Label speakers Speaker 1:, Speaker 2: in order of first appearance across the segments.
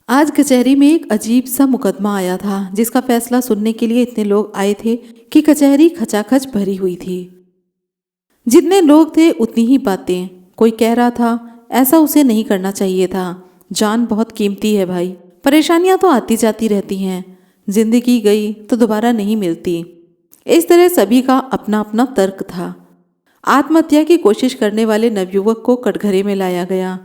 Speaker 1: आज कचहरी में एक अजीब सा मुकदमा आया था जिसका फैसला सुनने के लिए इतने लोग आए थे कि कचहरी खचाखच भरी हुई थी। जितने लोग थे उतनी ही बातें। कोई कह रहा था ऐसा उसे नहीं करना चाहिए था, जान बहुत कीमती है भाई, परेशानियां तो आती जाती रहती हैं, जिंदगी गई तो दोबारा नहीं मिलती। इस तरह सभी का अपना अपना तर्क था। आत्महत्या की कोशिश करने वाले नवयुवक को कटघरे में लाया गया।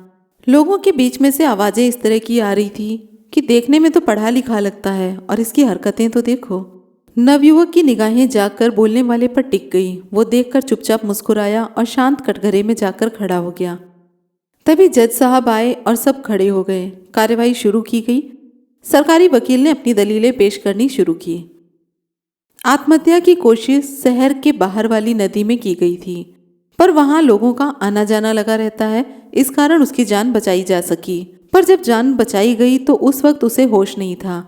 Speaker 1: लोगों के बीच में से आवाजें इस तरह की आ रही थी कि देखने में तो पढ़ा लिखा लगता है और इसकी हरकतें तो देखो। नवयुवक की निगाहें जाकर बोलने वाले पर टिक गई। वो देखकर चुपचाप मुस्कुराया और शांत कटघरे में जाकर खड़ा हो गया। तभी जज साहब आए और सब खड़े हो गए। कार्यवाही शुरू की गई। सरकारी वकील ने अपनी दलीलें पेश करनी शुरू की। आत्महत्या की कोशिश शहर के बाहर वाली नदी में की गई थी, पर वहां लोगों का आना जाना लगा रहता है, इस कारण उसकी जान बचाई जा सकी। पर जब जान बचाई गई तो उस वक्त उसे होश नहीं था।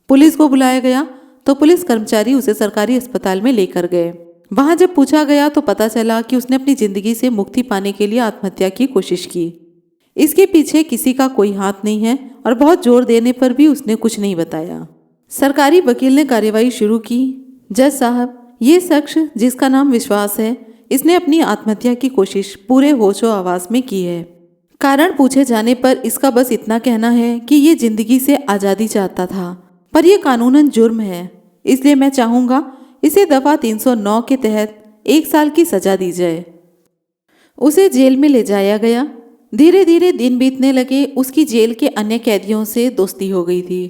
Speaker 1: पुलिस को बुलाया गया तो पुलिस कर्मचारी उसे सरकारी अस्पताल में लेकर गए। वहां जब पूछा गया तो पता चला कि उसने अपनी जिंदगी से मुक्ति पाने के लिए आत्महत्या की कोशिश की। इसके पीछे किसी का कोई हाथ नहीं है और बहुत जोर देने पर भी उसने कुछ नहीं बताया। सरकारी वकील ने कार्यवाही शुरू की। जज साहब, ये शख्स जिसका नाम विश्वास है, इसने अपनी आत्महत्या की कोशिश पूरे होशो आवाज में की है। कारण पूछे जाने पर इसका बस इतना कहना है कि ये जिंदगी से आज़ादी चाहता था, पर यह कानूनन जुर्म है, इसलिए मैं चाहूँगा इसे दफ़ा 309 के तहत 1 साल की सज़ा दी जाए। उसे जेल में ले जाया गया। धीरे धीरे दिन बीतने लगे। उसकी जेल के अन्य कैदियों से दोस्ती हो गई थी।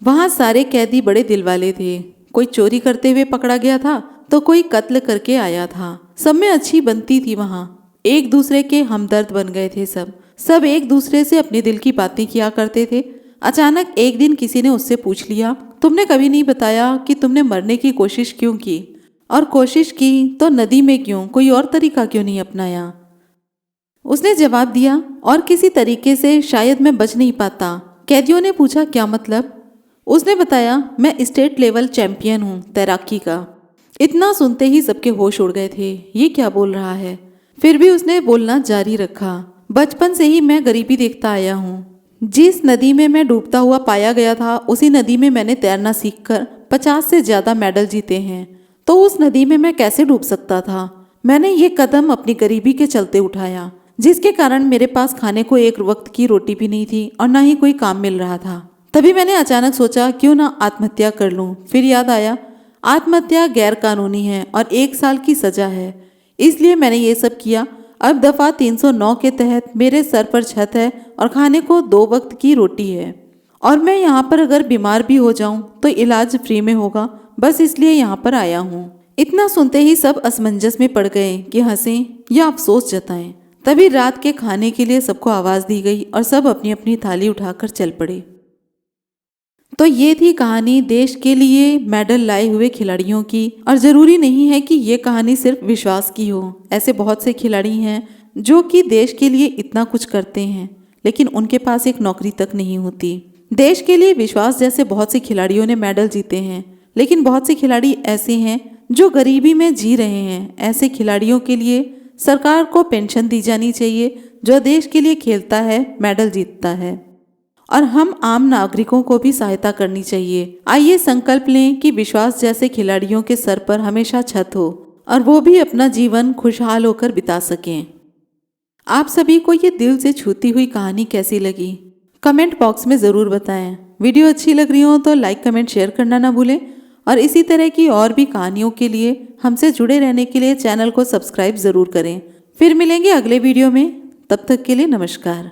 Speaker 1: वहाँ सारे कैदी बड़े दिलवाले थे। कोई चोरी करते हुए पकड़ा गया था तो कोई कत्ल करके आया था। सब में अच्छी बनती थी। वहाँ एक दूसरे के हमदर्द बन गए थे। सब एक दूसरे से अपने दिल की बातें किया करते थे। अचानक एक दिन किसी ने उससे पूछ लिया, तुमने कभी नहीं बताया कि तुमने मरने की कोशिश क्यों की, और कोशिश की तो नदी में क्यों, कोई और तरीका क्यों नहीं अपनाया। उसने जवाब दिया, और किसी तरीके से शायद मैं बच नहीं पाता। कैदियों ने पूछा, क्या मतलब? उसने बताया, मैं स्टेट लेवल चैंपियन हूँ तैराकी का। इतना सुनते ही सबके होश उड़ गए थे। ये क्या बोल रहा है? फिर भी उसने बोलना जारी रखा। बचपन से ही मैं गरीबी देखता आया हूँ। जिस नदी में मैं डूबता हुआ पाया गया था, उसी नदी में मैंने तैरना सीखकर 50 से ज्यादा मेडल जीते हैं। तो उस नदी में मैं कैसे डूब सकता था? मैंने ये कदम अपनी गरीबी के चलते उठाया, जिसके कारण मेरे पास खाने को एक वक्त की रोटी भी नहीं थी और ना ही कोई काम मिल रहा था। तभी मैंने अचानक सोचा, क्यों ना आत्महत्या कर लूं। फिर याद आया, आत्महत्या गैर कानूनी है और 1 साल की सजा है, इसलिए मैंने ये सब किया। अब दफ़ा 309 के तहत मेरे सर पर छत है और खाने को 2 वक्त की रोटी है, और मैं यहाँ पर अगर बीमार भी हो जाऊँ तो इलाज फ्री में होगा, बस इसलिए यहाँ पर आया हूँ। इतना सुनते ही सब असमंजस में पड़ गए कि हंसें या अफसोस जताएं। तभी रात के खाने के लिए सबको आवाज़ दी गई और सब अपनी अपनी थाली उठाकर चल पड़े। तो ये थी कहानी देश के लिए मेडल लाए हुए खिलाड़ियों की। और ज़रूरी नहीं है कि ये कहानी सिर्फ विश्वास की हो। ऐसे बहुत से खिलाड़ी हैं जो कि देश के लिए इतना कुछ करते हैं, लेकिन उनके पास एक नौकरी तक नहीं होती। देश के लिए विश्वास जैसे बहुत से खिलाड़ियों ने मेडल जीते हैं, लेकिन बहुत से खिलाड़ी ऐसे हैं जो गरीबी में जी रहे हैं। ऐसे खिलाड़ियों के लिए सरकार को पेंशन दी जानी चाहिए। जो देश के लिए खेलता है, मेडल जीतता है, और हम आम नागरिकों को भी सहायता करनी चाहिए। आइए संकल्प लें कि विश्वास जैसे खिलाड़ियों के सर पर हमेशा छत हो और वो भी अपना जीवन खुशहाल होकर बिता सकें। आप सभी को ये दिल से छूती हुई कहानी कैसी लगी, कमेंट बॉक्स में ज़रूर बताएं। वीडियो अच्छी लग रही हो तो लाइक, कमेंट, शेयर करना ना भूलें, और इसी तरह की और भी कहानियों के लिए हमसे जुड़े रहने के लिए चैनल को सब्सक्राइब ज़रूर करें। फिर मिलेंगे अगले वीडियो में, तब तक के लिए नमस्कार।